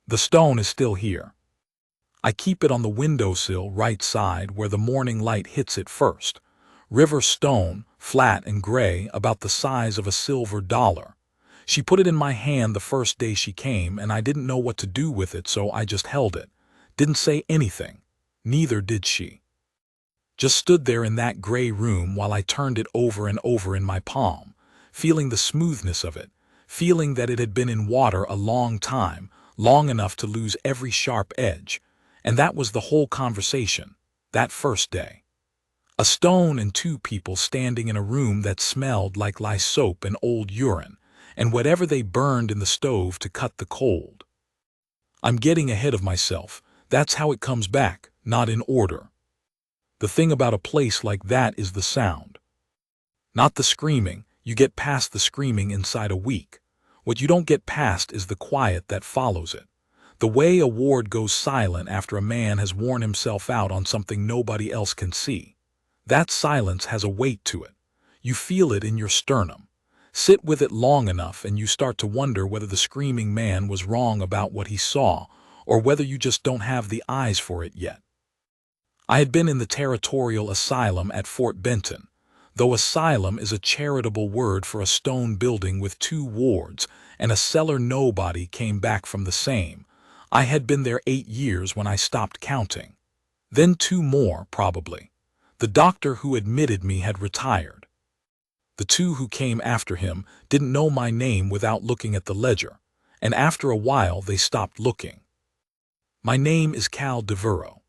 The stone is still here. I keep it on the windowsill right side where the morning light hits it first. River stone, flat and gray, about the size of a silver dollar. She put it in my hand the first day she came, and I didn't know what to do with it, so I just held it. Didn't say anything. Neither did she. Just stood there in that gray room while I turned it over and over in my palm, feeling the smoothness of it, feeling that it had been in water a long time, long enough to lose every sharp edge. And that was the whole conversation, that first day. A stone and two people standing in a room that smelled like lye soap and old urine, and whatever they burned in the stove to cut the cold. I'm getting ahead of myself. That's how it comes back, not in order. The thing about a place like that is the sound. Not the screaming. You get past the screaming inside a week. What you don't get past is the quiet that follows it. The way a ward goes silent after a man has worn himself out on something nobody else can see. That silence has a weight to it. You feel it in your sternum. Sit with it long enough and you start to wonder whether the screaming man was wrong about what he saw, or whether you just don't have the eyes for it yet. I had been in the territorial asylum at Fort Benton, though asylum is a charitable word for a stone building with 2 wards, and a cellar nobody came back from the same. I had been there 8 years when I stopped counting. Then 2 more, probably. The doctor who admitted me had retired. The 2 who came after him didn't know my name without looking at the ledger, and after a while they stopped looking. My name is Cal Devereaux.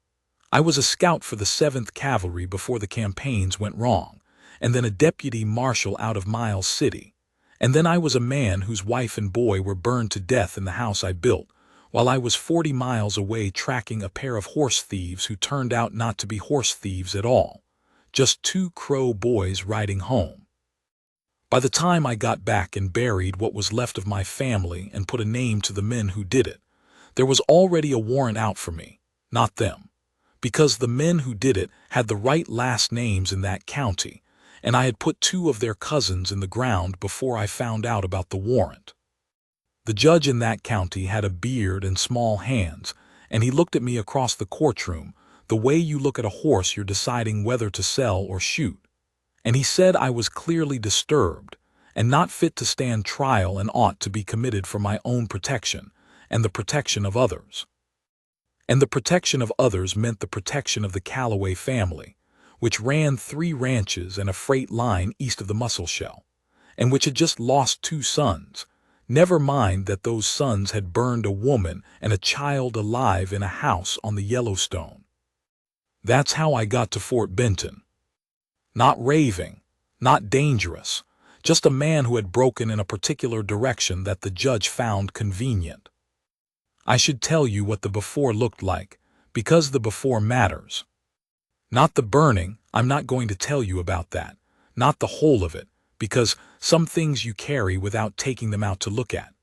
I was a scout for the 7th Cavalry before the campaigns went wrong, and then a deputy marshal out of Miles City, and then I was a man whose wife and boy were burned to death in the house I built, while I was 40 miles away tracking a pair of horse thieves who turned out not to be horse thieves at all, just 2 Crow boys riding home. By the time I got back and buried what was left of my family and put a name to the men who did it, there was already a warrant out for me, not them. Because the men who did it had the right last names in that county, and I had put 2 of their cousins in the ground before I found out about the warrant. The judge in that county had a beard and small hands, and he looked at me across the courtroom, the way you look at a horse you're deciding whether to sell or shoot. And he said I was clearly disturbed, and not fit to stand trial and ought to be committed for my own protection, and the protection of others. And the protection of others meant the protection of the Calloway family, which ran 3 ranches and a freight line east of the Musselshell, and which had just lost 2 sons, never mind that those sons had burned a woman and a child alive in a house on the Yellowstone. That's how I got to Fort Benton. Not raving, not dangerous, just a man who had broken in a particular direction that the judge found convenient. I should tell you what the before looked like, because the before matters. Not the burning. I'm not going to tell you about that, not the whole of it, because some things you carry without taking them out to look at.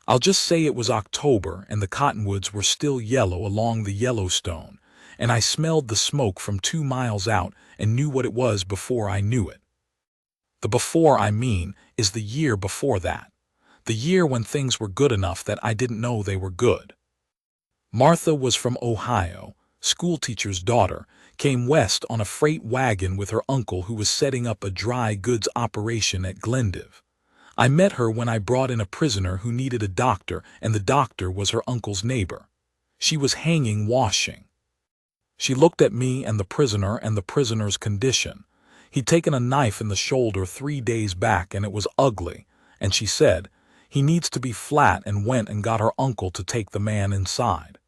I'll just say it was October and the cottonwoods were still yellow along the Yellowstone, and I smelled the smoke from 2 miles out and knew what it was before I knew it. The before I mean is the year before that. The year when things were good enough that I didn't know they were good. Martha was from Ohio, schoolteacher's daughter, came west on a freight wagon with her uncle who was setting up a dry goods operation at Glendive. I met her when I brought in a prisoner who needed a doctor, and the doctor was her uncle's neighbor. She was hanging washing. She looked at me and the prisoner's condition. He'd taken a knife in the shoulder 3 days back and it was ugly, and she said, "He needs to be flat," and went and got her uncle to take the man inside.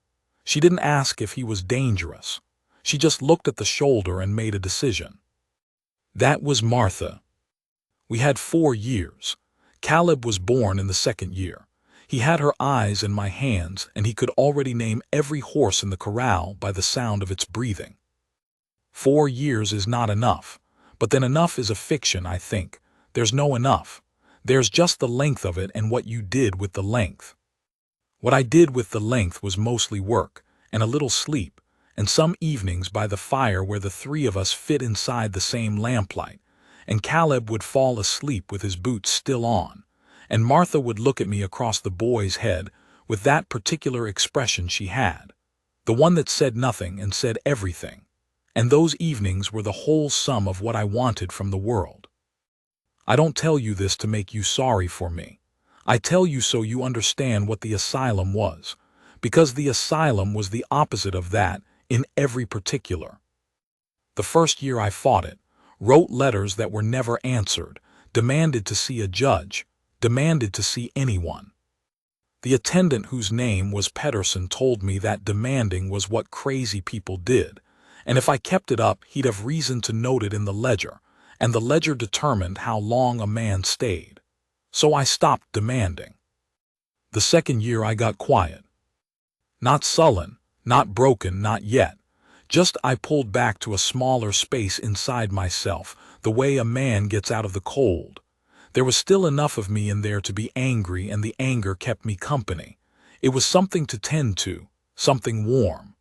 She didn't ask if he was dangerous. She just looked at the shoulder and made a decision. That was Martha. We had 4 years. Caleb was born in the 2nd year. He had her eyes in my hands, and he could already name every horse in the corral by the sound of its breathing. 4 years is not enough, but then enough is a fiction, I think. There's no enough. There's just the length of it and what you did with the length. What I did with the length was mostly work, and a little sleep, and some evenings by the fire where the 3 of us fit inside the same lamplight, and Caleb would fall asleep with his boots still on, and Martha would look at me across the boy's head, with that particular expression she had, the one that said nothing and said everything. And those evenings were the whole sum of what I wanted from the world. I don't tell you this to make you sorry for me. I tell you so you understand what the asylum was, because the asylum was the opposite of that in every particular. The first year I fought it, wrote letters that were never answered, demanded to see a judge, demanded to see anyone. The attendant whose name was Pedersen told me that demanding was what crazy people did, and if I kept it up he'd have reason to note it in the ledger, and the ledger determined how long a man stayed. So I stopped demanding. The second year I got quiet. Not sullen, not broken, not yet. Just I pulled back to a smaller space inside myself, the way a man gets out of the cold. There was still enough of me in there to be angry, and the anger kept me company. It was something to tend to, something warm.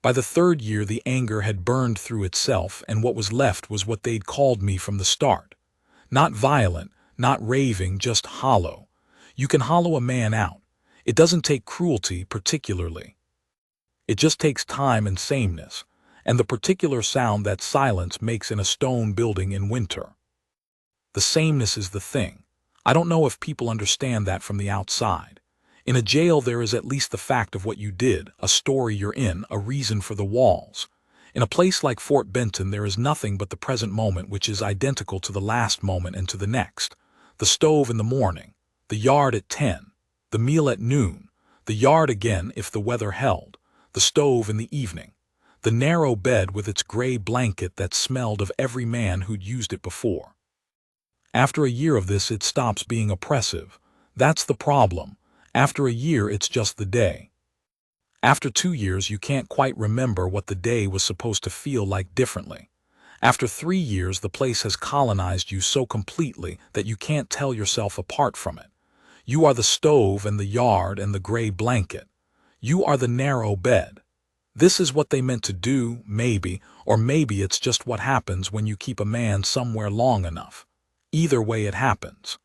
By the third year the anger had burned through itself, and what was left was what they'd called me from the start. Not violent, not raving, just hollow. You can hollow a man out. It doesn't take cruelty particularly. It just takes time and sameness, and the particular sound that silence makes in a stone building in winter. The sameness is the thing. I don't know if people understand that from the outside. In a jail there is at least the fact of what you did, a story you're in, a reason for the walls. In a place like Fort Benton there is nothing but the present moment, which is identical to the last moment and to the next. The stove in the morning, the yard at 10, the meal at noon, the yard again if the weather held, the stove in the evening, the narrow bed with its gray blanket that smelled of every man who'd used it before. After a year of this it stops being oppressive. That's the problem. After a year it's just the day. After 2 years you can't quite remember what the day was supposed to feel like differently. After 3 years the place has colonized you so completely that you can't tell yourself apart from it. You are the stove and the yard and the gray blanket. You are the narrow bed. This is what they meant to do, maybe, or maybe it's just what happens when you keep a man somewhere long enough. Either way it happens.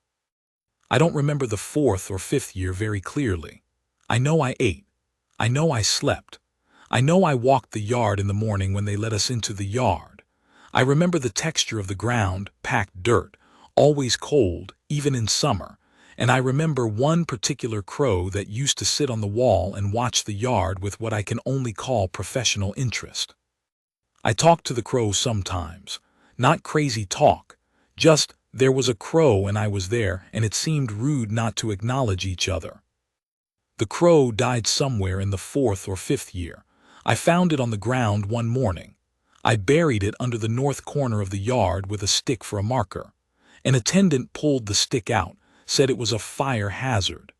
I don't remember the 4th or 5th year very clearly. I know I ate. I know I slept. I know I walked the yard in the morning when they let us into the yard. I remember the texture of the ground, packed dirt, always cold, even in summer, and I remember one particular crow that used to sit on the wall and watch the yard with what I can only call professional interest. I talked to the crow sometimes. Not crazy talk, just there was a crow and I was there, and it seemed rude not to acknowledge each other. The crow died somewhere in the 4th or 5th year. I found it on the ground one morning. I buried it under the north corner of the yard with a stick for a marker. An attendant pulled the stick out, said it was a fire hazard.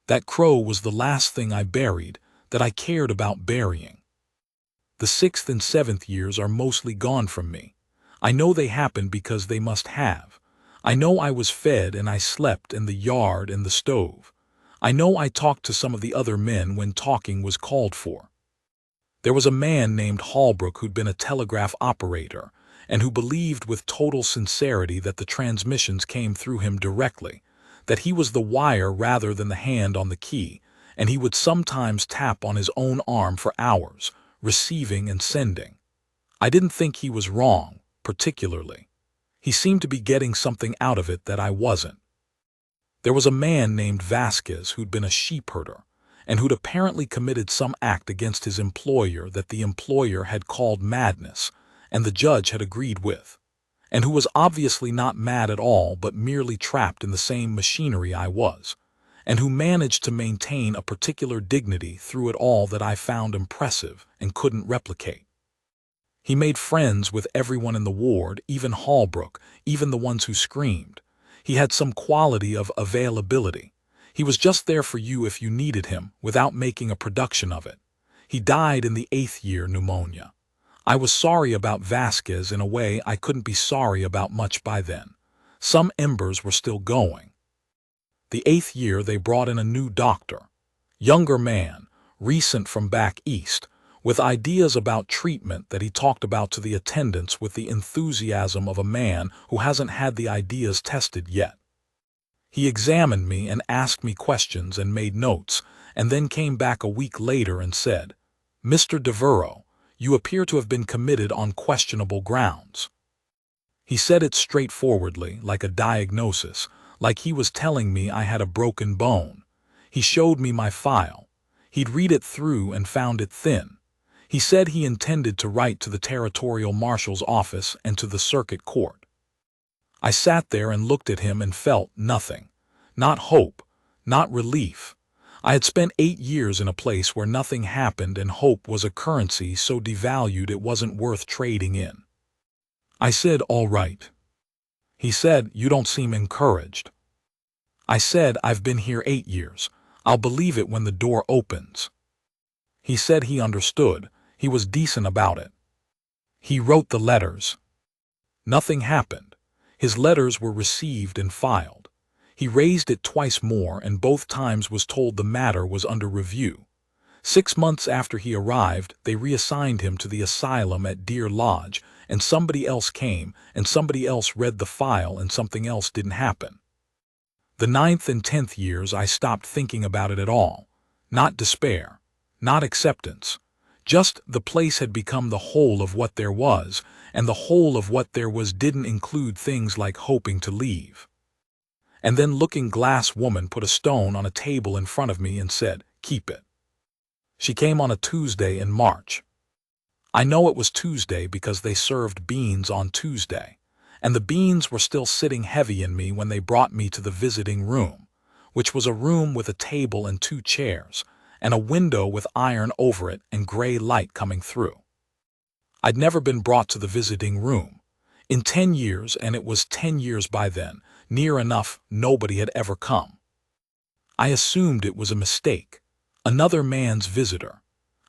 That crow was the last thing I buried that I cared about burying. The 6th and 7th years are mostly gone from me. I know they happened because they must have. I know I was fed and I slept in the yard and the stove. I know I talked to some of the other men when talking was called for. There was a man named Holbrook who'd been a telegraph operator and who believed with total sincerity that the transmissions came through him directly, that he was the wire rather than the hand on the key, and he would sometimes tap on his own arm for hours, receiving and sending. I didn't think he was wrong, particularly. He seemed to be getting something out of it that I wasn't. There was a man named Vasquez who'd been a sheep herder, and who'd apparently committed some act against his employer that the employer had called madness, and the judge had agreed with, and who was obviously not mad at all but merely trapped in the same machinery I was, and who managed to maintain a particular dignity through it all that I found impressive and couldn't replicate. He made friends with everyone in the ward, even Holbrook, even the ones who screamed. He had some quality of availability. He was just there for you if you needed him, without making a production of it. He died in the 8th year, pneumonia. I was sorry about Vasquez in a way I couldn't be sorry about much by then. Some embers were still going. The 8th year they brought in a new doctor. Younger man, recent from back east, with ideas about treatment that he talked about to the attendants with the enthusiasm of a man who hasn't had the ideas tested yet. He examined me and asked me questions and made notes, and then came back a week later and said, "Mr. Devereaux, you appear to have been committed on questionable grounds." He said it straightforwardly, like a diagnosis, like he was telling me I had a broken bone. He showed me my file. He'd read it through and found it thin. He said he intended to write to the territorial marshal's office and to the circuit court. I sat there and looked at him and felt nothing. Not hope, not relief. I had spent 8 years in a place where nothing happened and hope was a currency so devalued it wasn't worth trading in. I said, "All right." He said, "You don't seem encouraged." I said, "I've been here 8 years. I'll believe it when the door opens." He said he understood. He was decent about it. He wrote the letters. Nothing happened. His letters were received and filed. He raised it twice more and both times was told the matter was under review. 6 months after he arrived, they reassigned him to the asylum at Deer Lodge, and somebody else came, and somebody else read the file, and something else didn't happen. The 9th and 10th years I stopped thinking about it at all. Not despair. Not acceptance. Just the place had become the whole of what there was, and the whole of what there was didn't include things like hoping to leave. And then Looking-Glass Woman put a stone on a table in front of me and said, "Keep it." She came on a Tuesday in March. I know it was Tuesday because they served beans on Tuesday, and the beans were still sitting heavy in me when they brought me to the visiting room, which was a room with a table and 2 chairs, and a window with iron over it and gray light coming through. I'd never been brought to the visiting room in 10 years, and it was 10 years by then. Near enough, nobody had ever come. I assumed it was a mistake. Another man's visitor.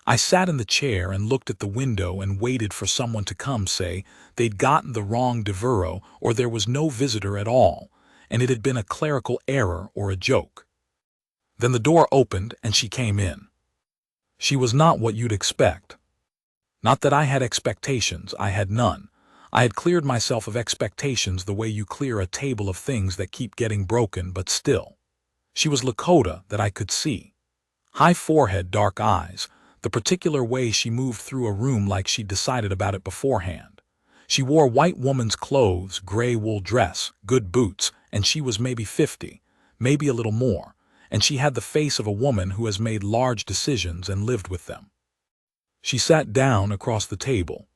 I sat in the chair and looked at the window and waited for someone to come say they'd gotten the wrong Devereaux or there was no visitor at all, and it had been a clerical error or a joke. Then the door opened and she came in. She was not what you'd expect. Not that I had expectations, I had none. I had cleared myself of expectations the way you clear a table of things that keep getting broken, but still. She was Lakota that I could see. High forehead, dark eyes, the particular way she moved through a room like she'd decided about it beforehand. She wore white woman's clothes, gray wool dress, good boots, and she was maybe 50, maybe a little more, and she had the face of a woman who has made large decisions and lived with them. She sat down across the table.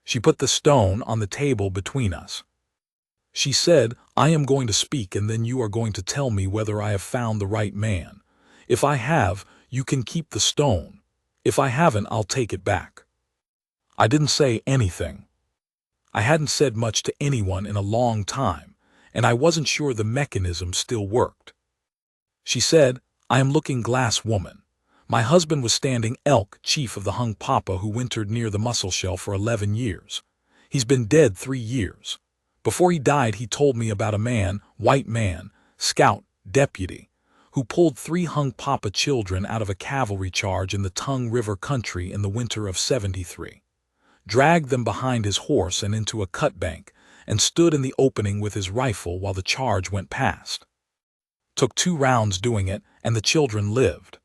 She put the stone on the table between us. She said, "I am going to speak and then you are going to tell me whether I have found the right man. If I have, you can keep the stone. If I haven't, I'll take it back." I didn't say anything. I hadn't said much to anyone in a long time, and I wasn't sure the mechanism still worked. She said, "I am Looking-Glass Woman. My husband was Standing Elk, chief of the Hung Papa who wintered near the Muscle Shell for 11 years. He's been dead 3 years. Before he died, he told me about a man, white man, scout, deputy, who pulled 3 Hung Papa children out of a cavalry charge in the Tongue River country in the winter of '73, dragged them behind his horse and into a cut bank, and stood in the opening with his rifle while the charge went past. Took 2 rounds doing it, and the children lived."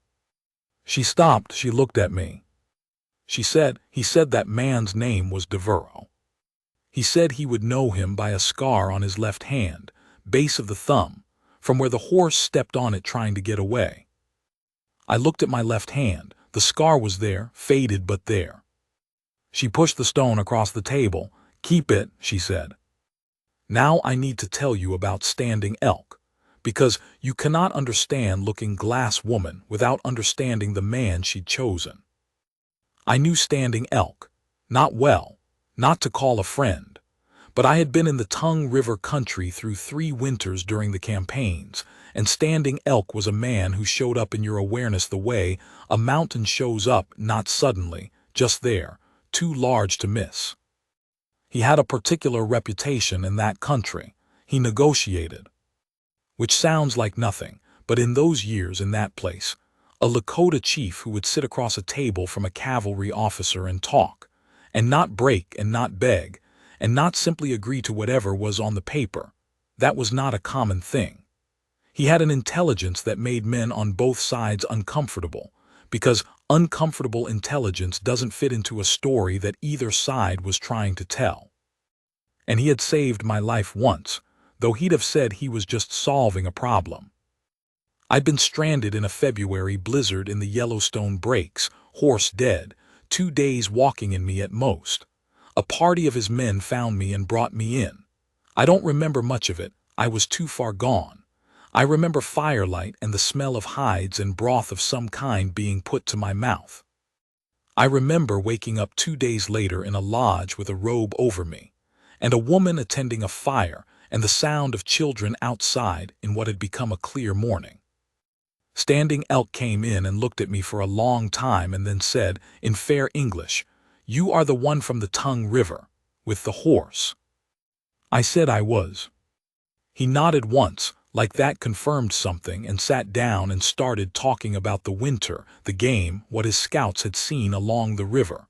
She stopped, she looked at me. She said, "He said that man's name was Devereaux. He said he would know him by a scar on his left hand, base of the thumb, from where the horse stepped on it trying to get away." I looked at my left hand. The scar was there, faded but there. She pushed the stone across the table. "Keep it," she said. "Now I need to tell you about Standing Elk, because you cannot understand Looking-Glass Woman without understanding the man she'd chosen. I knew Standing Elk, not well, not to call a friend, but I had been in the Tongue River country through 3 winters during the campaigns, and Standing Elk was a man who showed up in your awareness the way a mountain shows up, not suddenly, just there, too large to miss. He had a particular reputation in that country. He negotiated. Which sounds like nothing, but in those years in that place, a Lakota chief who would sit across a table from a cavalry officer and talk, and not break and not beg, and not simply agree to whatever was on the paper, that was not a common thing. He had an intelligence that made men on both sides uncomfortable, because uncomfortable intelligence doesn't fit into a story that either side was trying to tell. And he had saved my life once, though he'd have said he was just solving a problem. I'd been stranded in a February blizzard in the Yellowstone breaks, horse dead, 2 days walking in me at most. A party of his men found me and brought me in. I don't remember much of it, I was too far gone. I remember firelight and the smell of hides and broth of some kind being put to my mouth. I remember waking up 2 days later in a lodge with a robe over me, and a woman attending a fire, and the sound of children outside in what had become a clear morning. Standing Elk came in and looked at me for a long time and then said, in fair English, "You are the one from the Tongue River, with the horse." I said I was. He nodded once, like that confirmed something, and sat down and started talking about the winter, the game, what his scouts had seen along the river.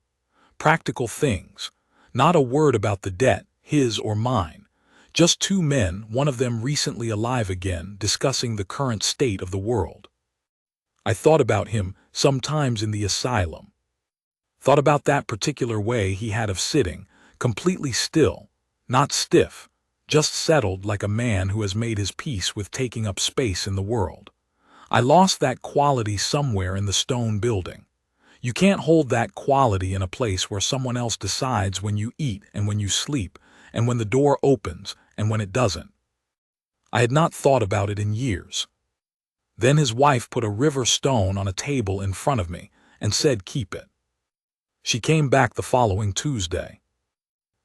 Practical things. Not a word about the debt, his or mine. Just 2 men, one of them recently alive again, discussing the current state of the world. I thought about him sometimes in the asylum. Thought about that particular way he had of sitting, completely still, not stiff, just settled like a man who has made his peace with taking up space in the world. I lost that quality somewhere in the stone building. You can't hold that quality in a place where someone else decides when you eat and when you sleep, and when the door opens and when it doesn't. I had not thought about it in years. Then his wife put a river stone on a table in front of me and said, "Keep it." She came back the following Tuesday.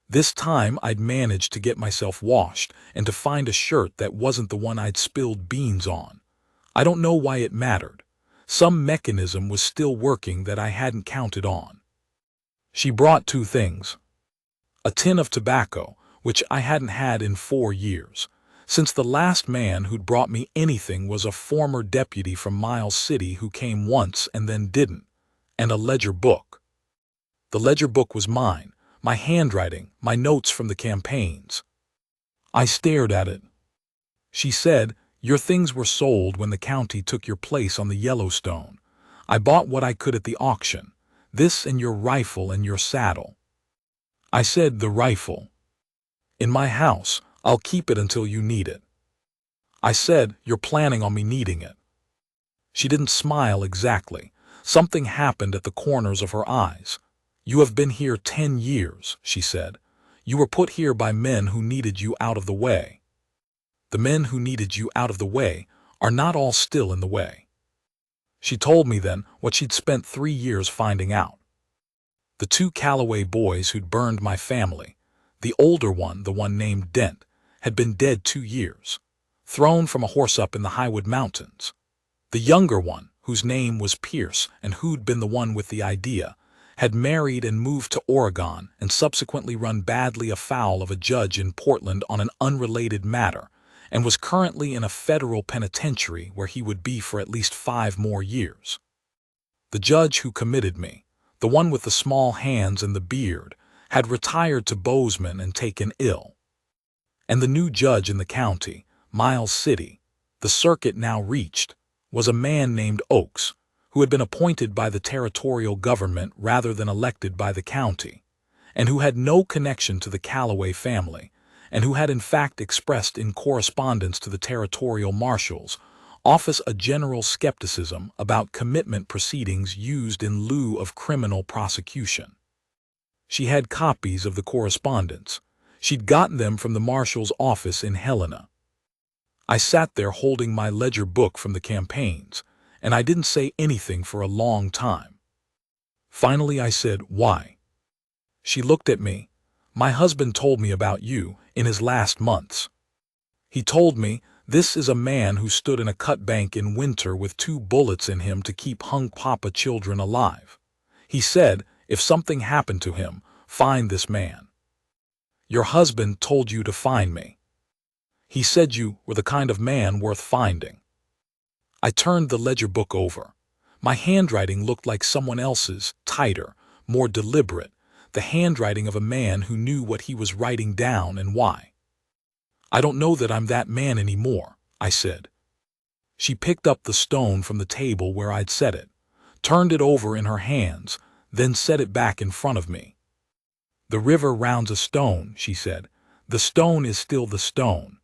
This time I'd managed to get myself washed and to find a shirt that wasn't the one I'd spilled beans on. I don't know why it mattered. Some mechanism was still working that I hadn't counted on. She brought 2 things. A tin of tobacco, which I hadn't had in 4 years, since the last man who'd brought me anything was a former deputy from Miles City who came once and then didn't, and a ledger book. The ledger book was mine, my handwriting, my notes from the campaigns. I stared at it. She said, "Your things were sold when the county took your place on the Yellowstone. I bought what I could at the auction, this and your rifle and your saddle." I said, "The rifle?" "In my house, I'll keep it until you need it." I said, "You're planning on me needing it." She didn't smile exactly. Something happened at the corners of her eyes. "You have been here 10 years, she said. "You were put here by men who needed you out of the way. The men who needed you out of the way are not all still in the way." She told me then what she'd spent 3 years finding out. The 2 Callaway boys who'd burned my family, the older one, the one named Dent, had been dead 2 years, thrown from a horse up in the Highwood Mountains. The younger one, whose name was Pierce and who'd been the one with the idea, had married and moved to Oregon and subsequently run badly afoul of a judge in Portland on an unrelated matter, and was currently in a federal penitentiary where he would be for at least 5 more years. The judge who committed me, the one with the small hands and the beard, had retired to Bozeman and taken ill. And the new judge in the county, Miles City, the circuit now reached, was a man named Oakes, who had been appointed by the territorial government rather than elected by the county, and who had no connection to the Callaway family, and who had in fact expressed in correspondence to the territorial marshals office a general skepticism about commitment proceedings used in lieu of criminal prosecution. She had copies of the correspondence. She'd gotten them from the marshal's office in Helena. I sat there holding my ledger book from the campaigns, and I didn't say anything for a long time. Finally I said, "Why?" She looked at me. "My husband told me about you in his last months. He told me, this is a man who stood in a cut bank in winter with 2 bullets in him to keep hung papa children alive. He said, if something happened to him, find this man. Your husband told you to find me. He said you were the kind of man worth finding." I turned the ledger book over. My handwriting looked like someone else's, tighter, more deliberate, the handwriting of a man who knew what he was writing down and why. "I don't know that I'm that man anymore," I said. She picked up the stone from the table where I'd set it, turned it over in her hands, then set it back in front of me. "The river rounds a stone," she said. "The stone is still the stone."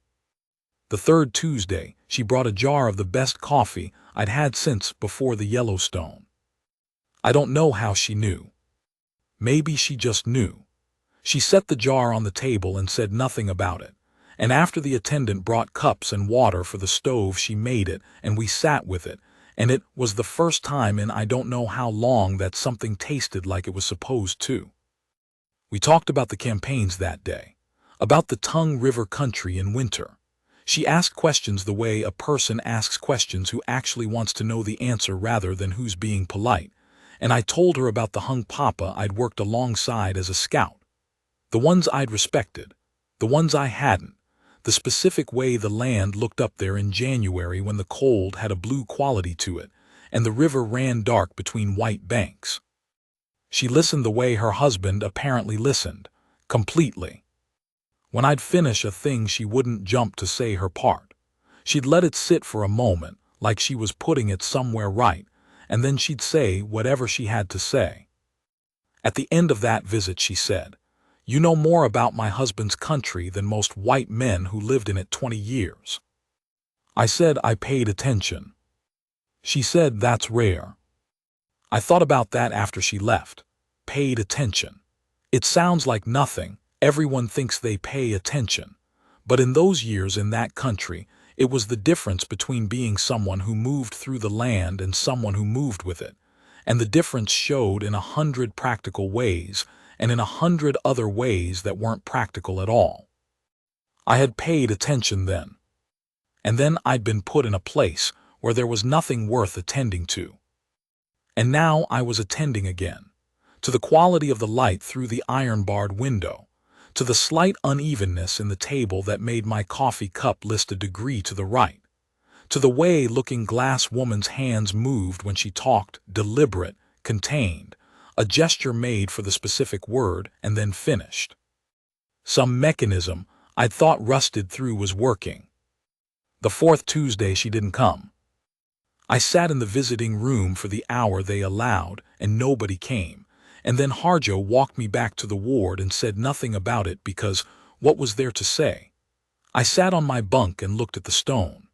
The third Tuesday, she brought a jar of the best coffee I'd had since before the Yellowstone. I don't know how she knew. Maybe she just knew. She set the jar on the table and said nothing about it, and after the attendant brought cups and water for the stove, she made it, and we sat with it, and it was the first time in I don't know how long that something tasted like it was supposed to. We talked about the campaigns that day, about the Tongue River country in winter. She asked questions the way a person asks questions who actually wants to know the answer rather than who's being polite, and I told her about the hung papa I'd worked alongside as a scout. The ones I'd respected, the ones I hadn't, the specific way the land looked up there in January when the cold had a blue quality to it, and the river ran dark between white banks. She listened the way her husband apparently listened, completely. When I'd finish a thing, she wouldn't jump to say her part. She'd let it sit for a moment, like she was putting it somewhere right, and then she'd say whatever she had to say. At the end of that visit, she said, "You know more about my husband's country than most white men who lived in it 20 years. I said I paid attention. She said that's rare. I thought about that after she left. Paid attention. It sounds like nothing. Everyone thinks they pay attention. But in those years in that country, it was the difference between being someone who moved through the land and someone who moved with it. And the difference showed in 100 practical ways and in 100 other ways that weren't practical at all. I had paid attention then. And then I'd been put in a place where there was nothing worth attending to. And now I was attending again, to the quality of the light through the iron-barred window, to the slight unevenness in the table that made my coffee cup list a degree to the right, to the way looking-glass woman's hands moved when she talked, deliberate, contained, a gesture made for the specific word and then finished. Some mechanism I'd thought rusted through was working. The fourth Tuesday she didn't come. I sat in the visiting room for the hour they allowed, and nobody came, and then Harjo walked me back to the ward and said nothing about it because what was there to say? I sat on my bunk and looked at the stone.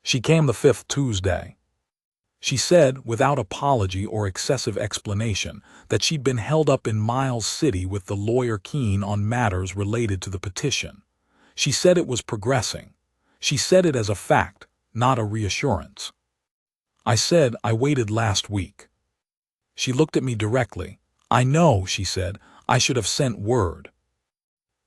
She came the fifth Tuesday. She said, without apology or excessive explanation, that she'd been held up in Miles City with the lawyer Keene on matters related to the petition. She said it was progressing. She said it as a fact, not a reassurance. I said I waited last week. She looked at me directly. "I know," she said. "I should have sent word."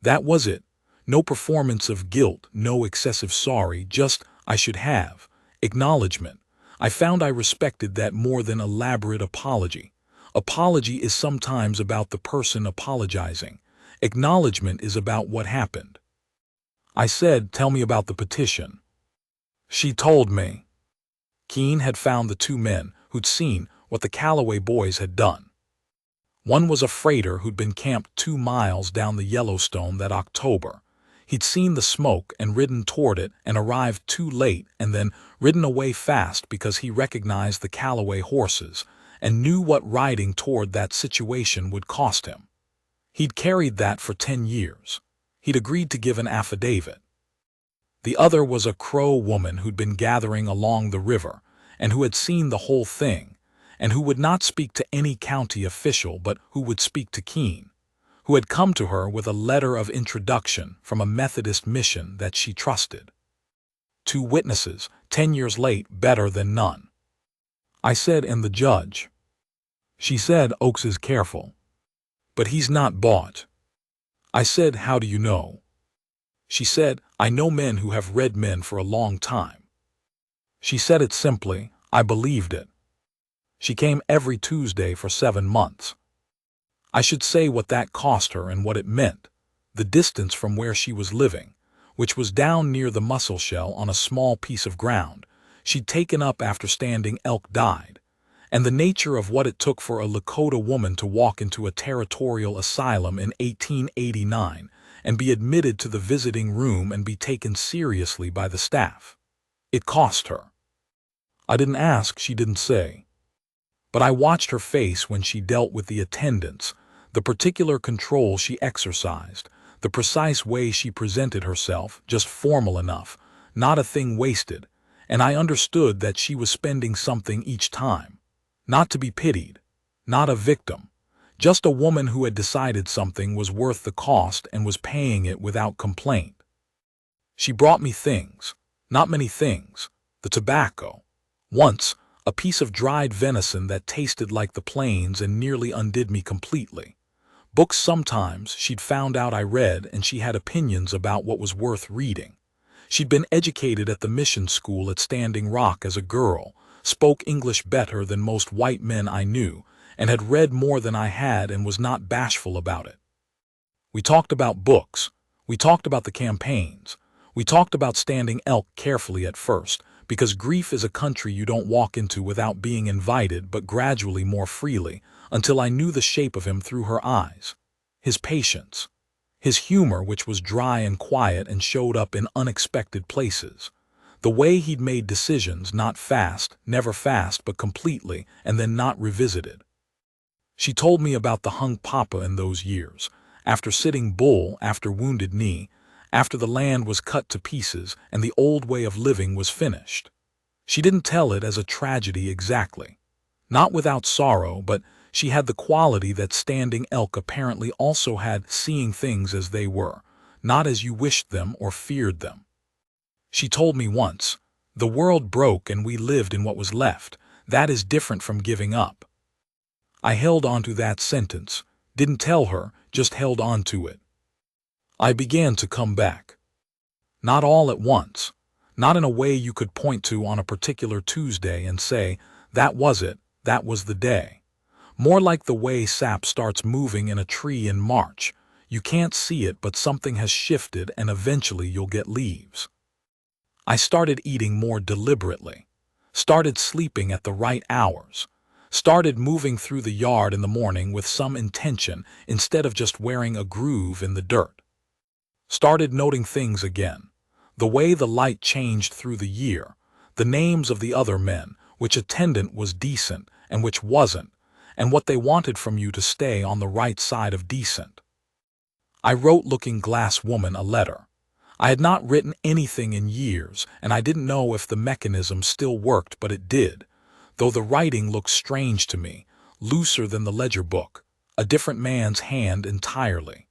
That was it. No performance of guilt, no excessive sorry, just I should have. Acknowledgement. I found I respected that more than elaborate apology. Apology is sometimes about the person apologizing. Acknowledgement is about what happened. I said, "Tell me about the petition." She told me. Keene had found the two men who'd seen what the Callaway boys had done. One was a freighter who'd been camped 2 miles down the Yellowstone that October. He'd seen the smoke and ridden toward it and arrived too late and then ridden away fast because he recognized the Callaway horses and knew what riding toward that situation would cost him. He'd carried that for 10 years. He'd agreed to give an affidavit. The other was a Crow woman who'd been gathering along the river and who had seen the whole thing, and who would not speak to any county official but who would speak to Keene, who had come to her with a letter of introduction from a Methodist mission that she trusted. 2 witnesses, 10 years late, better than none. I said, "And the judge?" She said, "Oaks is careful. But he's not bought." I said, "How do you know?" She said, "I know men who have read men for a long time." She said it simply. I believed it. She came every Tuesday for 7 months. I should say what that cost her and what it meant. The distance from where she was living, which was down near the Musselshell on a small piece of ground she'd taken up after standing elk died, and the nature of what it took for a Lakota woman to walk into a territorial asylum in 1889 and be admitted to the visiting room and be taken seriously by the staff. It cost her. I didn't ask, she didn't say. But I watched her face when she dealt with the attendants, the particular control she exercised, the precise way she presented herself, just formal enough, not a thing wasted, and I understood that she was spending something each time. Not to be pitied, not a victim, just a woman who had decided something was worth the cost and was paying it without complaint. She brought me things, not many things, the tobacco. Once, a piece of dried venison that tasted like the plains and nearly undid me completely. Books sometimes she'd found out I read, and she had opinions about what was worth reading. She'd been educated at the mission school at Standing Rock as a girl, spoke English better than most white men I knew, and had read more than I had and was not bashful about it. We talked about books. We talked about the campaigns. We talked about Standing Elk carefully at first, because grief is a country you don't walk into without being invited, but gradually more freely, until I knew the shape of him through her eyes. His patience. His humor, which was dry and quiet and showed up in unexpected places. The way he'd made decisions, not fast, never fast, but completely, and then not revisited. She told me about the hung papa in those years, after Sitting Bull, after Wounded Knee, after the land was cut to pieces and the old way of living was finished. She didn't tell it as a tragedy exactly. Not without sorrow, but she had the quality that Standing Elk apparently also had, seeing things as they were, not as you wished them or feared them. She told me once, "The world broke and we lived in what was left. That is different from giving up." I held on to that sentence, didn't tell her, just held on to it. I began to come back. Not all at once, not in a way you could point to on a particular Tuesday and say, that was it, that was the day. More like the way sap starts moving in a tree in March. You can't see it, but something has shifted and eventually you'll get leaves. I started eating more deliberately, started sleeping at the right hours, started moving through the yard in the morning with some intention instead of just wearing a groove in the dirt. Started noting things again, the way the light changed through the year, the names of the other men, which attendant was decent and which wasn't, and what they wanted from you to stay on the right side of decent. I wrote Looking Glass Woman a letter. I had not written anything in years, and I didn't know if the mechanism still worked, but it did, though the writing looked strange to me, looser than the ledger book, a different man's hand entirely.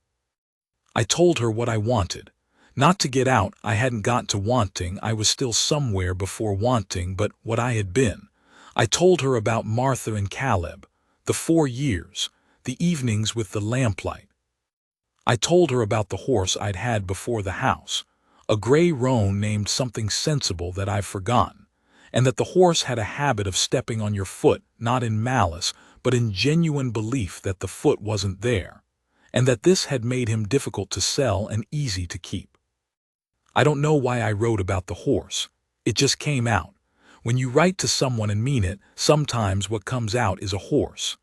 I told her what I wanted. Not to get out, I hadn't got to wanting, I was still somewhere before wanting, but what I had been. I told her about Martha and Caleb, the 4 years, the evenings with the lamplight. I told her about the horse I'd had before the house, a gray roan named something sensible that I've forgotten, and that the horse had a habit of stepping on your foot, not in malice, but in genuine belief that the foot wasn't there, and that this had made him difficult to sell and easy to keep. I don't know why I wrote about the horse. It just came out. When you write to someone and mean it, sometimes what comes out is a horse.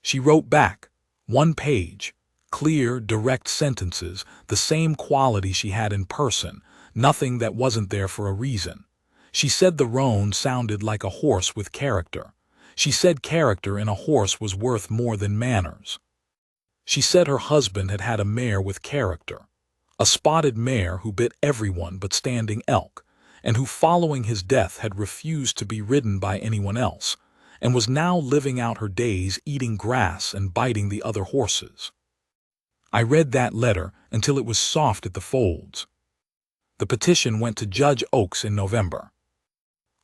She wrote back, 1 page, clear, direct sentences, the same quality she had in person, nothing that wasn't there for a reason. She said the roan sounded like a horse with character. She said character in a horse was worth more than manners. She said her husband had had a mare with character, a spotted mare who bit everyone but Standing Elk, and who following his death had refused to be ridden by anyone else, and was now living out her days eating grass and biting the other horses. I read that letter until it was soft at the folds. The petition went to Judge Oaks in November.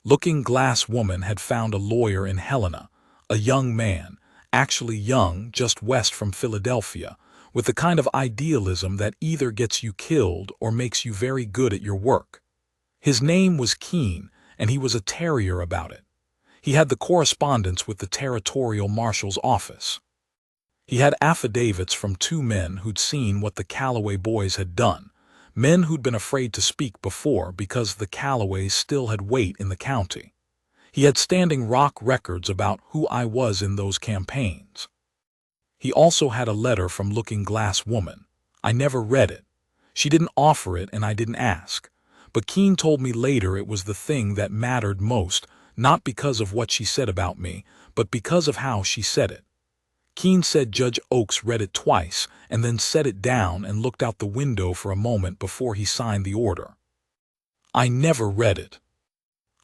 Looking Glass Woman had found a lawyer in Helena, a young man, actually young, just west from Philadelphia, with the kind of idealism that either gets you killed or makes you very good at your work. His name was Keene, and he was a terrier about it. He had the correspondence with the territorial marshal's office. He had affidavits from 2 men who'd seen what the Callaway boys had done, men who'd been afraid to speak before because the Callaways still had weight in the county. He had Standing Rock records about who I was in those campaigns. He also had a letter from Looking Glass Woman. I never read it. She didn't offer it and I didn't ask. But Keene told me later it was the thing that mattered most, not because of what she said about me, but because of how she said it. Keene said Judge Oakes read it twice and then set it down and looked out the window for a moment before he signed the order. I never read it.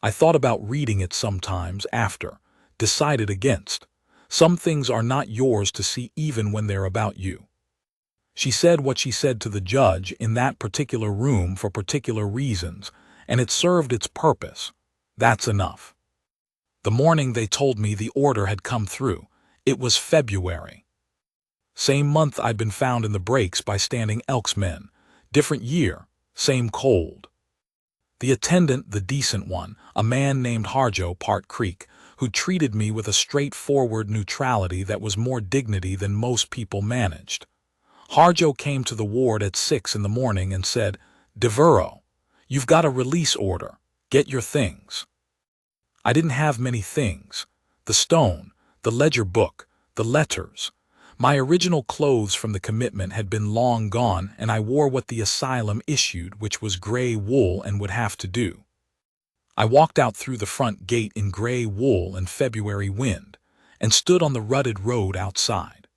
I thought about reading it sometimes after, decided against. Some things are not yours to see even when they're about you. She said what she said to the judge in that particular room for particular reasons, and it served its purpose. That's enough. The morning they told me the order had come through, it was February. Same month I'd been found in the breaks by Standing Elk's men. Different year, same cold. The attendant, the decent one, a man named Harjo Part Creek, who treated me with a straightforward neutrality that was more dignity than most people managed. Harjo came to the ward at 6 in the morning and said, "Devereaux, you've got a release order. Get your things." I didn't have many things. The stone, the ledger book, the letters. My original clothes from the commitment had been long gone, and I wore what the asylum issued, which was gray wool and would have to do. I walked out through the front gate in gray wool and February wind, and stood on the rutted road outside.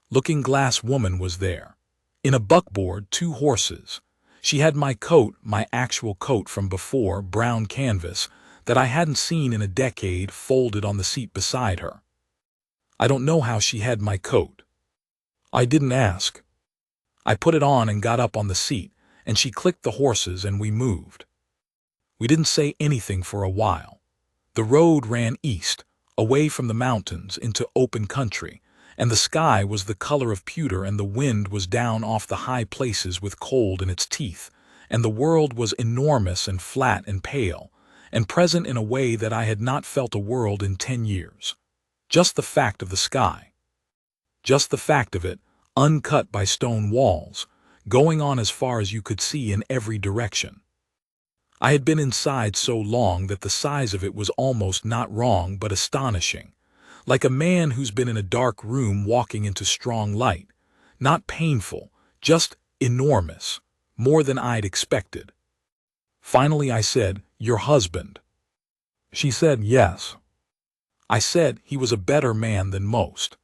Looking Glass woman was there. In a buckboard, 2 horses. She had my coat, my actual coat from before, brown canvas, that I hadn't seen in a decade, folded on the seat beside her. I don't know how she had my coat. I didn't ask. I put it on and got up on the seat, and she clicked the horses and we moved. We didn't say anything for a while. The road ran east, away from the mountains into open country, and the sky was the color of pewter and the wind was down off the high places with cold in its teeth, and the world was enormous and flat and pale, and present in a way that I had not felt a world in 10 years. Just the fact of the sky. Just the fact of it, uncut by stone walls, going on as far as you could see in every direction. I had been inside so long that the size of it was almost not wrong but astonishing, like a man who's been in a dark room walking into strong light, not painful, just enormous, more than I'd expected. Finally I said, "Your husband?" She said yes. I said he was a better man than most.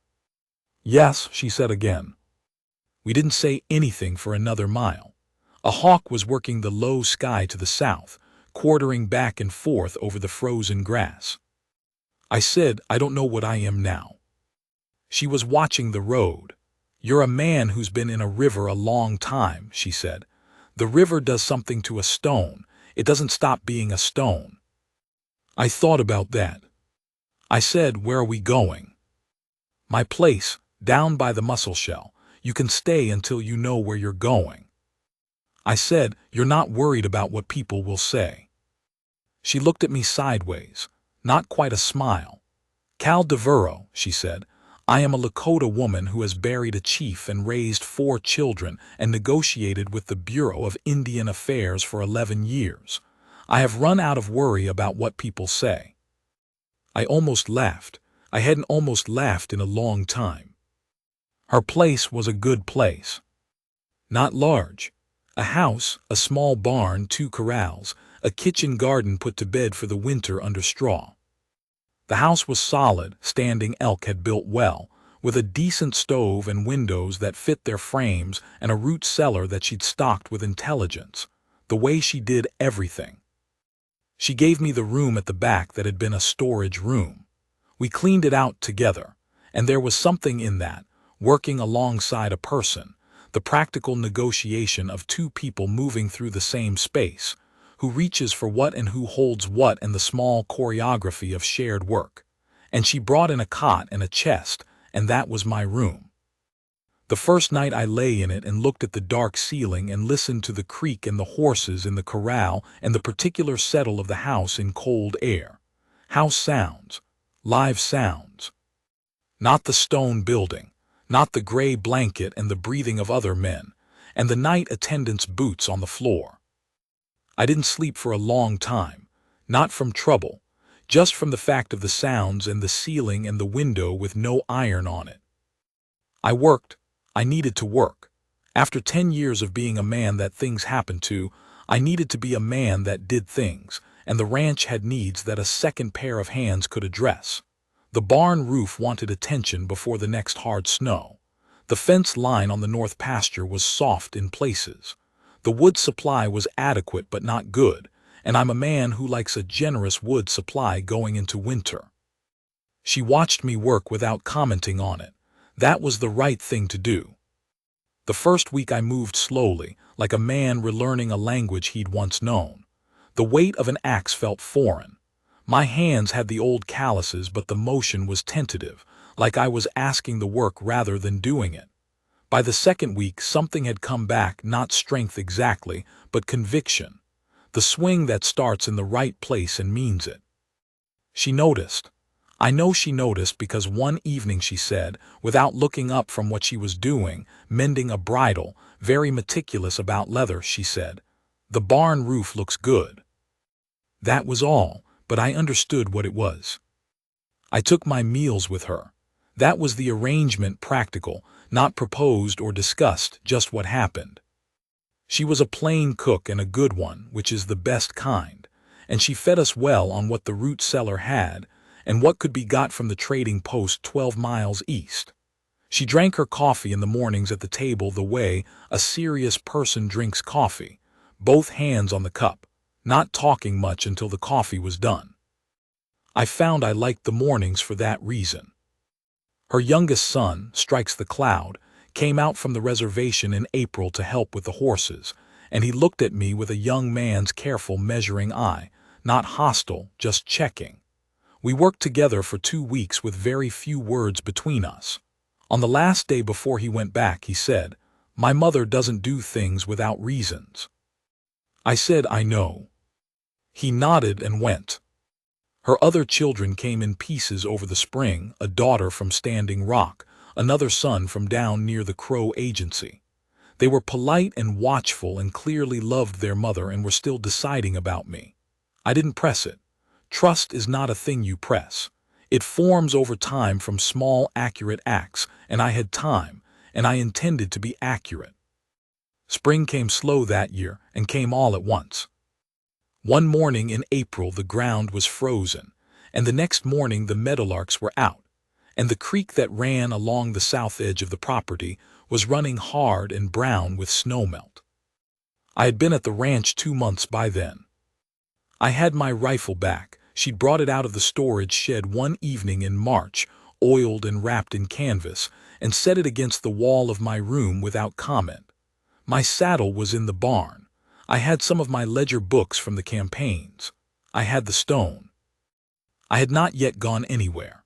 "Yes," she said again. We didn't say anything for another mile. A hawk was working the low sky to the south, quartering back and forth over the frozen grass. I said, "I don't know what I am now." She was watching the road. "You're a man who's been in a river a long time," she said. "The river does something to a stone. It doesn't stop being a stone." I thought about that. I said, "Where are we going?" "My place, down by the mussel shell. You can stay until you know where you're going." I said, "You're not worried about what people will say?" She looked at me sideways, not quite a smile. "Cal Devereaux," she said, "I am a Lakota woman who has buried a chief and raised 4 children and negotiated with the Bureau of Indian Affairs for 11 years. I have run out of worry about what people say." I almost laughed. I hadn't almost laughed in a long time. Her place was a good place. Not large. A house, a small barn, 2 corrals, a kitchen garden put to bed for the winter under straw. The house was solid, Standing Elk had built well, with a decent stove and windows that fit their frames and a root cellar that she'd stocked with intelligence, the way she did everything. She gave me the room at the back that had been a storage room. We cleaned it out together, and there was something in that, working alongside a person, the practical negotiation of 2 people moving through the same space, who reaches for what and who holds what, and the small choreography of shared work. And she brought in a cot and a chest, and that was my room. The first night I lay in it and looked at the dark ceiling and listened to the creek and the horses in the corral and the particular settle of the house in cold air. House sounds, live sounds. Not the stone building, not the gray blanket and the breathing of other men, and the night attendant's boots on the floor. I didn't sleep for a long time, not from trouble, just from the fact of the sounds and the ceiling and the window with no iron on it. I worked. I needed to work. After 10 years of being a man that things happened to, I needed to be a man that did things, and the ranch had needs that a second pair of hands could address. The barn roof wanted attention before the next hard snow. The fence line on the north pasture was soft in places. The wood supply was adequate but not good, and I'm a man who likes a generous wood supply going into winter. She watched me work without commenting on it. That was the right thing to do. The first week I moved slowly, like a man relearning a language he'd once known. The weight of an axe felt foreign. My hands had the old calluses, but the motion was tentative, like I was asking the work rather than doing it. By the second week, something had come back, not strength exactly, but conviction. The swing that starts in the right place and means it. She noticed. I know she noticed because one evening she said, without looking up from what she was doing, mending a bridle, very meticulous about leather, she said, "The barn roof looks good." That was all, but I understood what it was. I took my meals with her. That was the arrangement, practical, not proposed or discussed, just what happened. She was a plain cook and a good one, which is the best kind, and she fed us well on what the root cellar had and what could be got from the trading post 12 miles east. She drank her coffee in the mornings at the table the way a serious person drinks coffee, both hands on the cup, not talking much until the coffee was done. I found I liked the mornings for that reason. Her youngest son, Strikes the Cloud, came out from the reservation in April to help with the horses, and he looked at me with a young man's careful measuring eye, not hostile, just checking. We worked together for 2 weeks with very few words between us. On the last day before he went back, he said, "My mother doesn't do things without reasons." I said, "I know." He nodded and went. Her other children came in pieces over the spring, a daughter from Standing Rock, another son from down near the Crow Agency. They were polite and watchful and clearly loved their mother and were still deciding about me. I didn't press it. Trust is not a thing you press. It forms over time from small, accurate acts, and I had time, and I intended to be accurate. Spring came slow that year and came all at once. One morning in April the ground was frozen, and the next morning the meadowlarks were out, and the creek that ran along the south edge of the property was running hard and brown with snowmelt. I had been at the ranch 2 months by then. I had my rifle back. She'd brought it out of the storage shed one evening in March, oiled and wrapped in canvas, and set it against the wall of my room without comment. My saddle was in the barn. I had some of my ledger books from the campaigns. I had the stone. I had not yet gone anywhere.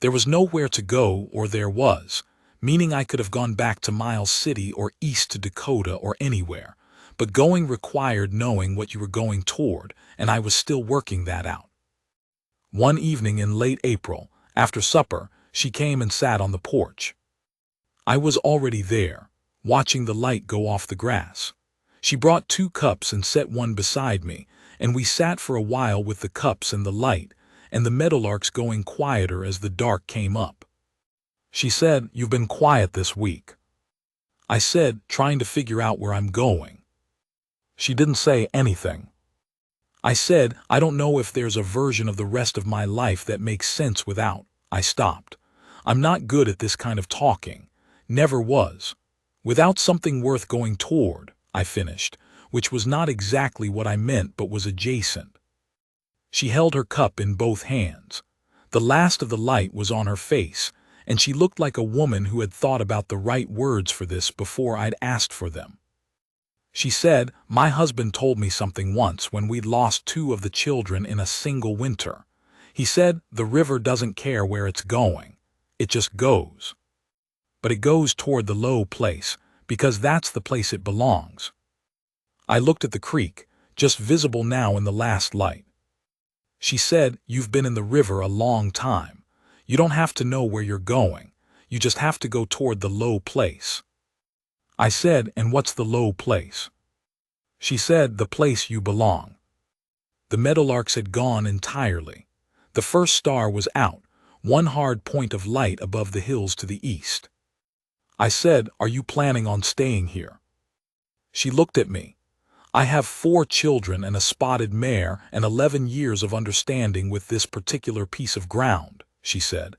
There was nowhere to go, or there was, meaning I could have gone back to Miles City or east to Dakota or anywhere, but going required knowing what you were going toward, and I was still working that out. One evening in late April, after supper, she came and sat on the porch. I was already there, watching the light go off the grass. She brought 2 cups and set one beside me, and we sat for a while with the cups and the light, and the meadowlarks going quieter as the dark came up. She said, "You've been quiet this week." I said, "Trying to figure out where I'm going." She didn't say anything. I said, "I don't know if there's a version of the rest of my life that makes sense without." I stopped. "I'm not good at this kind of talking. Never was. Without something worth going toward," I finished, which was not exactly what I meant but was adjacent. She held her cup in both hands. The last of the light was on her face, and she looked like a woman who had thought about the right words for this before I'd asked for them. She said, "My husband told me something once when we'd lost 2 of the children in a single winter. He said, the river doesn't care where it's going. It just goes. But it goes toward the low place, because that's the place it belongs." I looked at the creek, just visible now in the last light. She said, "You've been in the river a long time. You don't have to know where you're going. You just have to go toward the low place." I said, "And what's the low place?" She said, "The place you belong." The meadowlarks had gone entirely. The first star was out, one hard point of light above the hills to the east. I said, "Are you planning on staying here?" She looked at me. I have 4 children and a spotted mare and 11 years of understanding with this particular piece of ground, she said.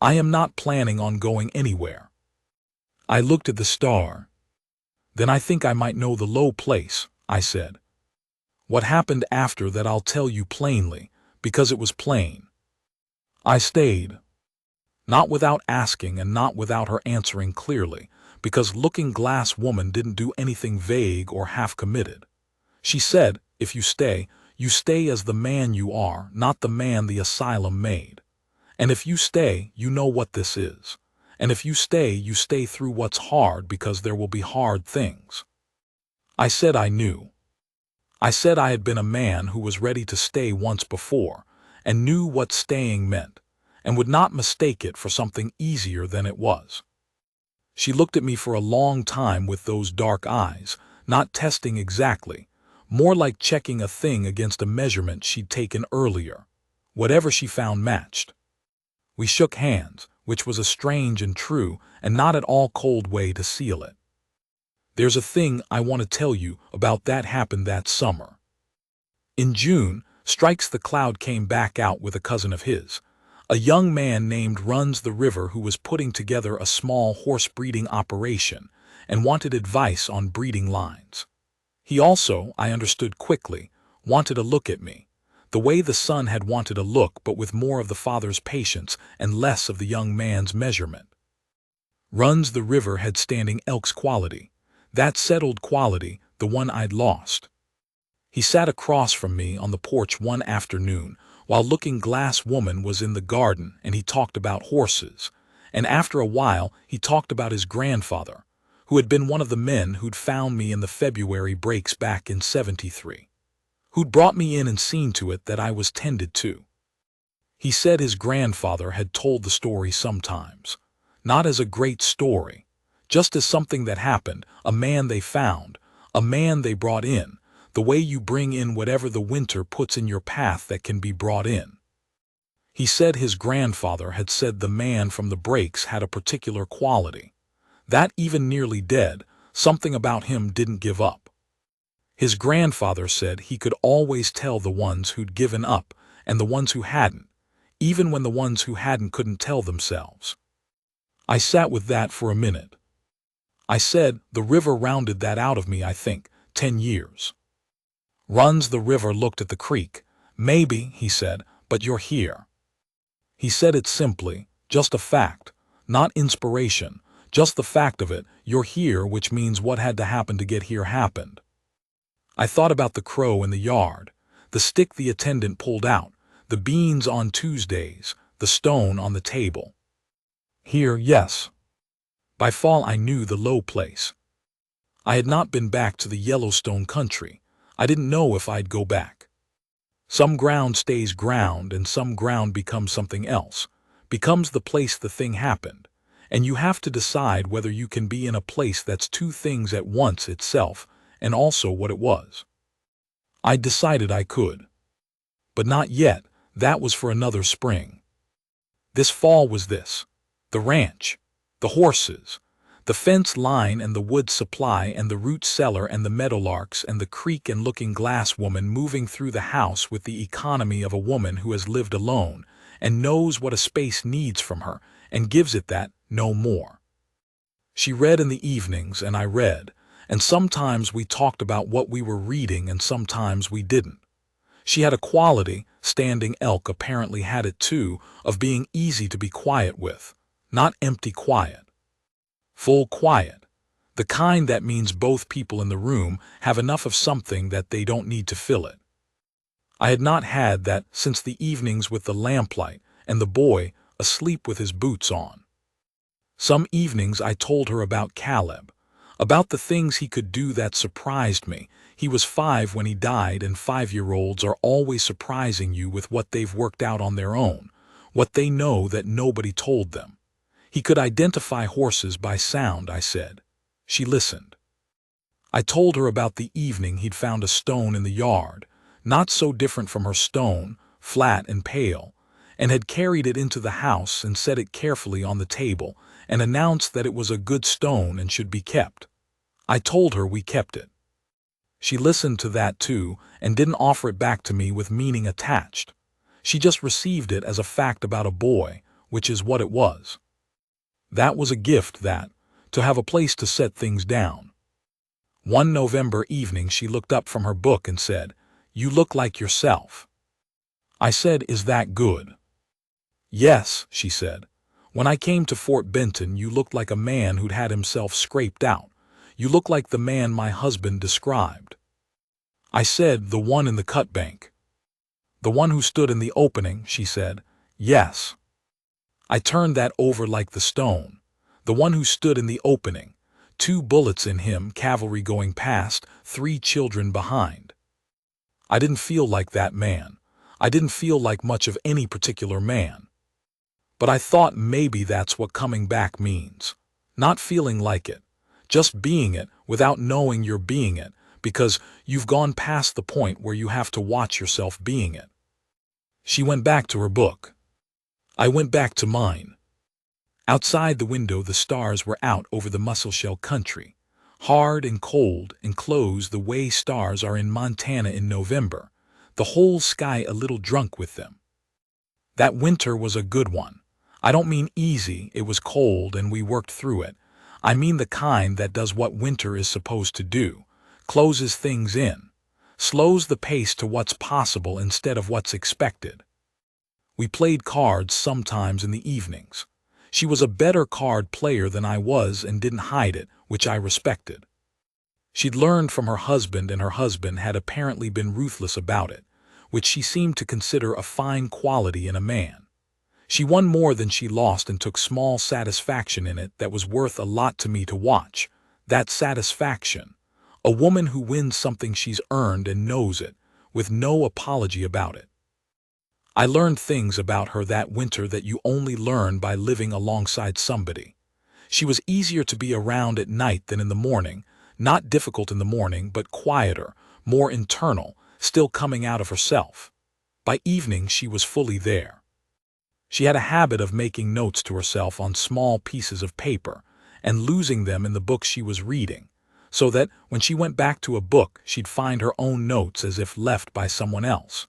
I am not planning on going anywhere. I looked at the star. Then I think I might know the low place, I said. What happened after that I'll tell you plainly, because it was plain. I stayed. Not without asking and not without her answering clearly, because Looking-Glass Woman didn't do anything vague or half-committed. She said, if you stay as the man you are, not the man the asylum made. And if you stay, you know what this is. And if you stay through what's hard, because there will be hard things. I said I knew. I said I had been a man who was ready to stay once before, and knew what staying meant, and would not mistake it for something easier than it was. She looked at me for a long time with those dark eyes, not testing exactly, more like checking a thing against a measurement she'd taken earlier. Whatever she found matched. We shook hands, which was a strange and true and not at all cold way to seal it. There's a thing I want to tell you about that happened that summer. In June, Strikes the Cloud came back out with a cousin of his, a young man named Runs the River, who was putting together a small horse breeding operation and wanted advice on breeding lines. He also, I understood quickly, wanted a look at me, the way the son had wanted a look, but with more of the father's patience and less of the young man's measurement. Runs the River had Standing Elk's quality, that settled quality, the one I'd lost. He sat across from me on the porch one afternoon while Looking-Glass Woman was in the garden, and he talked about horses, and after a while he talked about his grandfather, who had been one of the men who'd found me in the February breaks back in '73, who'd brought me in and seen to it that I was tended to. He said his grandfather had told the story sometimes, not as a great story, just as something that happened, a man they found, a man they brought in, the way you bring in whatever the winter puts in your path that can be brought in. He said his grandfather had said the man from the breaks had a particular quality, that even nearly dead, something about him didn't give up. His grandfather said he could always tell the ones who'd given up and the ones who hadn't, even when the ones who hadn't couldn't tell themselves. I sat with that for a minute. I said, the river rounded that out of me, I think, 10 years. Runs the River looked at the creek. Maybe, he said, but you're here. He said it simply, just a fact, not inspiration, just the fact of it, you're here, which means what had to happen to get here happened. I thought about the crow in the yard, the stick the attendant pulled out, the beans on Tuesdays, the stone on the table. Here, yes. By fall I knew the low place. I had not been back to the Yellowstone country. I didn't know if I'd go back. Some ground stays ground and some ground becomes something else, becomes the place the thing happened, and you have to decide whether you can be in a place that's two things at once, itself and also what it was. I decided I could. But not yet, that was for another spring. This fall was this: the ranch, the horses, the fence line and the wood supply and the root cellar and the meadowlarks and the creek and Looking-Glass Woman moving through the house with the economy of a woman who has lived alone and knows what a space needs from her and gives it that, no more. She read in the evenings and I read, and sometimes we talked about what we were reading and sometimes we didn't. She had a quality, Standing Elk apparently had it too, of being easy to be quiet with, not empty quiet. Full quiet, the kind that means both people in the room have enough of something that they don't need to fill it. I had not had that since the evenings with the lamplight and the boy asleep with his boots on. Some evenings I told her about Caleb, about the things he could do that surprised me. He was 5 when he died, and 5-year-olds are always surprising you with what they've worked out on their own, what they know that nobody told them. He could identify horses by sound, I said. She listened. I told her about the evening he'd found a stone in the yard, not so different from her stone, flat and pale, and had carried it into the house and set it carefully on the table and announced that it was a good stone and should be kept. I told her we kept it. She listened to that too and didn't offer it back to me with meaning attached. She just received it as a fact about a boy, which is what it was. That was a gift, to have a place to set things down. One November evening she looked up from her book and said, "You look like yourself." I said, "Is that good?" "Yes," she said. "When I came to Fort Benton you looked like a man who'd had himself scraped out. You look like the man my husband described." I said, "The one in the cut bank." "The one who stood in the opening," she said. "Yes." I turned that over like the stone. The one who stood in the opening. 2 bullets in him, cavalry going past, 3 children behind. I didn't feel like that man. I didn't feel like much of any particular man. But I thought maybe that's what coming back means. Not feeling like it. Just being it without knowing you're being it, because you've gone past the point where you have to watch yourself being it. She went back to her book. I went back to mine. Outside the window the stars were out over the Musselshell country, hard and cold and closed the way stars are in Montana in November, the whole sky a little drunk with them. That winter was a good one. I don't mean easy, it was cold and we worked through it. I mean the kind that does what winter is supposed to do, closes things in, slows the pace to what's possible instead of what's expected. We played cards sometimes in the evenings. She was a better card player than I was and didn't hide it, which I respected. She'd learned from her husband, and her husband had apparently been ruthless about it, which she seemed to consider a fine quality in a man. She won more than she lost and took small satisfaction in it that was worth a lot to me to watch. That satisfaction. A woman who wins something she's earned and knows it, with no apology about it. I learned things about her that winter that you only learn by living alongside somebody. She was easier to be around at night than in the morning, not difficult in the morning, but quieter, more internal, still coming out of herself. By evening she was fully there. She had a habit of making notes to herself on small pieces of paper and losing them in the book she was reading, so that when she went back to a book she'd find her own notes as if left by someone else.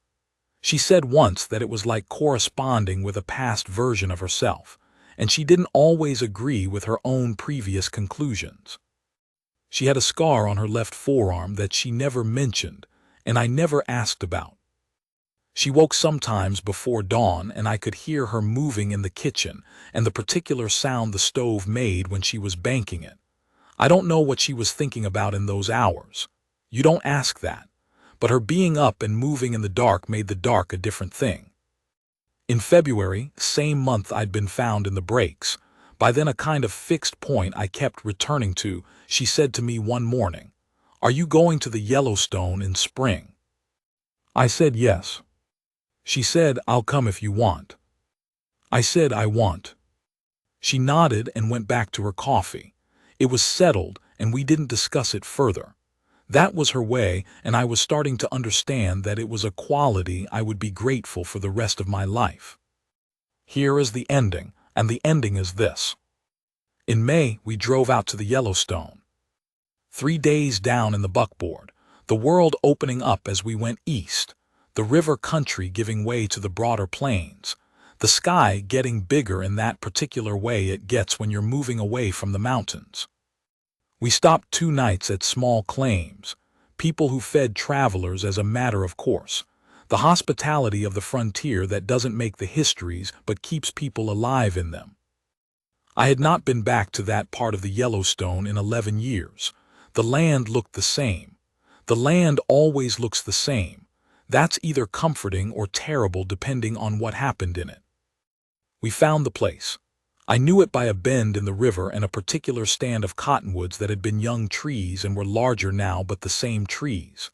She said once that it was like corresponding with a past version of herself, and she didn't always agree with her own previous conclusions. She had a scar on her left forearm that she never mentioned, and I never asked about. She woke sometimes before dawn, and I could hear her moving in the kitchen and the particular sound the stove made when she was banking it. I don't know what she was thinking about in those hours. You don't ask that. But her being up and moving in the dark made the dark a different thing. In February, same month I'd been found in the breaks, by then a kind of fixed point I kept returning to, she said to me one morning, "Are you going to the Yellowstone in spring?" I said yes. She said, "I'll come if you want." I said, "I want." She nodded and went back to her coffee. It was settled and we didn't discuss it further. That was her way, and I was starting to understand that it was a quality I would be grateful for the rest of my life. Here is the ending, and the ending is this. In May, we drove out to the Yellowstone. 3 days down in the buckboard, the world opening up as we went east, the river country giving way to the broader plains, the sky getting bigger in that particular way it gets when you're moving away from the mountains. We stopped 2 nights at small claims, people who fed travelers as a matter of course, the hospitality of the frontier that doesn't make the histories but keeps people alive in them. I had not been back to that part of the Yellowstone in 11 years. The land looked the same. The land always looks the same. That's either comforting or terrible depending on what happened in it. We found the place. I knew it by a bend in the river and a particular stand of cottonwoods that had been young trees and were larger now but the same trees.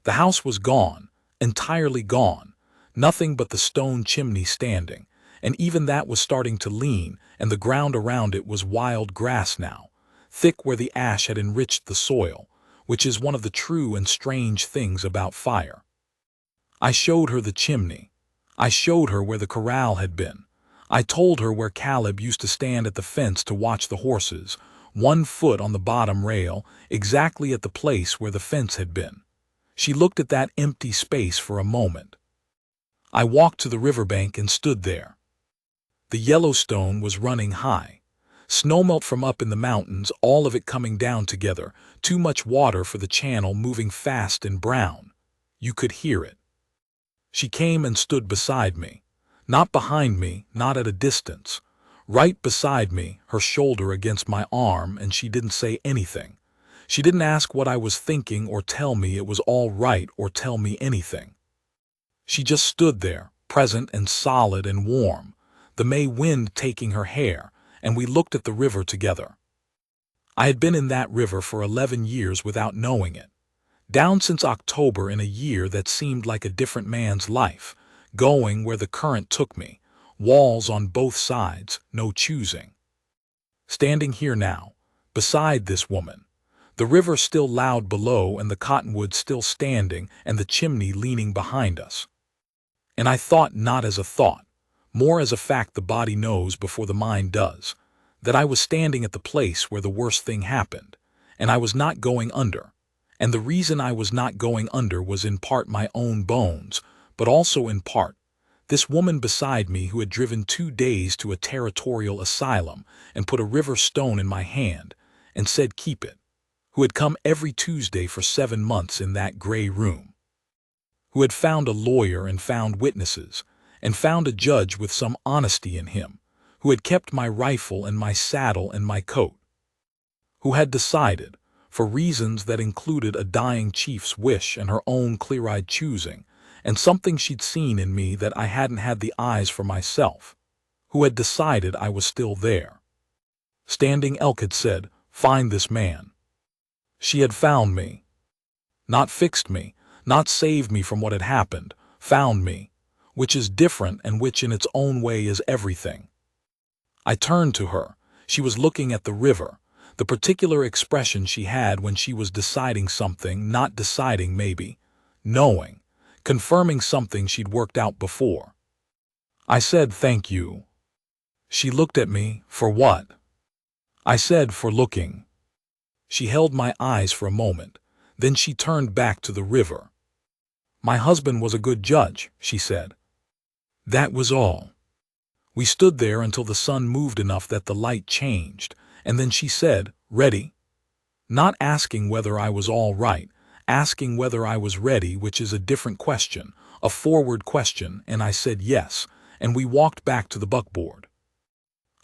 The house was gone, entirely gone, nothing but the stone chimney standing, and even that was starting to lean, and the ground around it was wild grass now, thick where the ash had enriched the soil, which is one of the true and strange things about fire. I showed her the chimney. I showed her where the corral had been. I told her where Caleb used to stand at the fence to watch the horses, one foot on the bottom rail, exactly at the place where the fence had been. She looked at that empty space for a moment. I walked to the riverbank and stood there. The Yellowstone was running high. Snowmelt from up in the mountains, all of it coming down together, too much water for the channel moving fast and brown. You could hear it. She came and stood beside me. Not behind me, not at a distance. Right beside me, her shoulder against my arm, and she didn't say anything. She didn't ask what I was thinking or tell me it was all right or tell me anything. She just stood there, present and solid and warm, the May wind taking her hair, and we looked at the river together. I had been in that river for 11 years without knowing it. Down since October in a year that seemed like a different man's life, going where the current took me, walls on both sides, no choosing. Standing here now, beside this woman, the river still loud below and the cottonwoods still standing and the chimney leaning behind us. And I thought not as a thought, more as a fact the body knows before the mind does, that I was standing at the place where the worst thing happened, and I was not going under. And the reason I was not going under was in part my own bones, but also in part this woman beside me who had driven 2 days to a territorial asylum and put a river stone in my hand and said keep it, who had come every Tuesday for 7 months in that gray room, who had found a lawyer and found witnesses, and found a judge with some honesty in him, who had kept my rifle and my saddle and my coat, who had decided, for reasons that included a dying chief's wish and her own clear-eyed choosing, and something she'd seen in me that I hadn't had the eyes for myself, who had decided I was still there. Standing Elk had said, find this man. She had found me. Not fixed me, not saved me from what had happened, found me, which is different and which in its own way is everything. I turned to her. She was looking at the river, the particular expression she had when she was deciding something, not deciding maybe, knowing, confirming something she'd worked out before. I said, thank you. She looked at me, for what? I said, for looking. She held my eyes for a moment, then she turned back to the river. My husband was a good judge, she said. That was all. We stood there until the sun moved enough that the light changed, and then she said, ready? Not asking whether I was all right, asking whether I was ready, which is a different question, a forward question, and I said yes, and we walked back to the buckboard.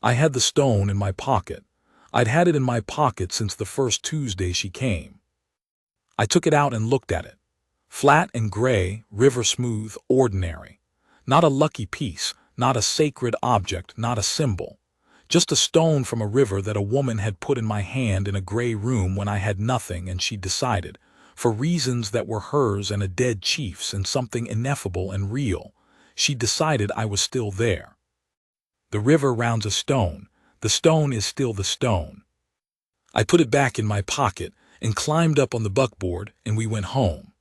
I had the stone in my pocket. I'd had it in my pocket since the first Tuesday she came. I took it out and looked at it. Flat and gray, river smooth, ordinary. Not a lucky piece, not a sacred object, not a symbol. Just a stone from a river that a woman had put in my hand in a gray room when I had nothing and she decided, for reasons that were hers and a dead chief's and something ineffable and real, she decided I was still there. The river rounds a stone. The stone is still the stone. I put it back in my pocket and climbed up on the buckboard and we went home.